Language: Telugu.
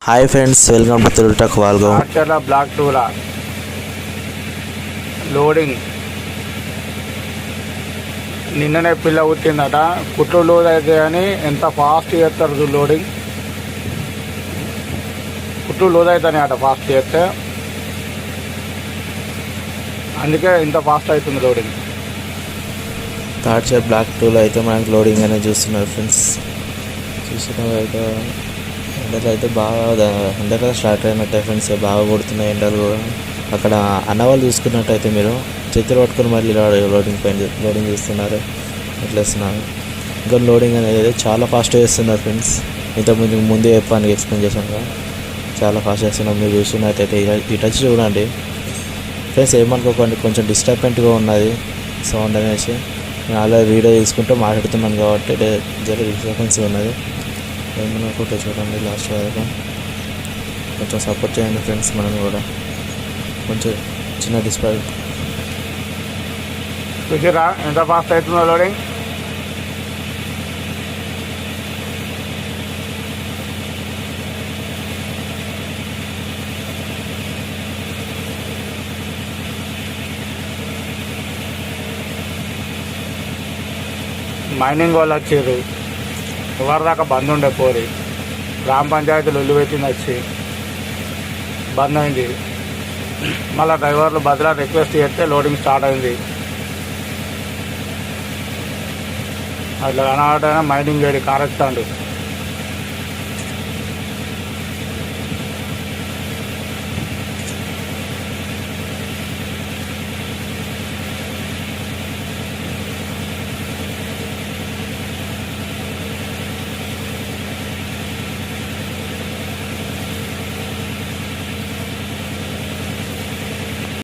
Hi friends, welcome to Telugu tech vlog. ఆర్చర్ల బ్లాక్ టూల లోడింగ్ నిన్ననే పిల్ల పుట్టిందట. కుట్లు లోడ్ అయితే అని ఎంత ఫాస్ట్ చేస్తారు లోడింగ్. కుట్లు లోడ్ అవుతాయి అట ఫాస్ట్ చేస్తే, అందుకే ఇంత ఫాస్ట్ అవుతుంది లోడింగ్. ఆర్చర్ బ్లాక్ టూలో అయితే మనకి లోడింగ్ అనేది చూస్తున్నారు ఫ్రెండ్స్. చూస్తున్నారు అయితే ఎండలు అయితే బాగా ఎండలు స్టార్ట్ అయినట్టే ఫ్రెండ్స్. బాగా కొడుతున్నాయి ఎండలు కూడా. అక్కడ అన్నవాళ్ళు చూసుకున్నట్టయితే మీరు చేతులు పట్టుకుని మళ్ళీ లోడింగ్ చేస్తున్నారు, ఎట్లా వేస్తున్నారు. ఇంకా లోడింగ్ అనేది చాలా ఫాస్ట్ చేస్తున్నారు ఫ్రెండ్స్. ఇంతకుముందు ముందే చెప్పడానికి ఎక్స్ప్లెయిన్ చేశాను కదా, చాలా ఫాస్ట్ చేస్తున్నాం. మీరు చూస్తున్నట్టయితే ఇటు వచ్చి చూడండి ఫ్రెండ్స్. ఏమనుకోకండి, కొంచెం డిస్టర్బెంట్గా ఉన్నది సౌండ్ అనేసి. నేను అలా వీడియో తీసుకుంటూ మాట్లాడుతున్నాను కాబట్టి జర డిస్టర్బెన్స్ ఉన్నది. ఏమనుకుంటే చూడండి లాస్ట్ వరకు. కొంచెం సపోర్ట్ చేయండి ఫ్రెండ్స్. మనం కూడా కొంచెం చిన్న డిస్టర్బ్. చూసిరా ఎంత ఫాస్ట్ అవుతుందో లోడింగ్. మైనింగ్ వాళ్ళు వచ్చారు. ఎవరి దాకా బంద్ ఉండే పోరి గ్రామ పంచాయతీలు ఒళ్ళు పెట్టింది, వచ్చి బంద్ అయింది. మళ్ళీ డ్రైవర్లు బదిలా రిక్వెస్ట్ చేస్తే లోడింగ్ స్టార్ట్ అయింది. అట్లా కనబడైనా మైనింగ్ వేడి కారెక్తాండు.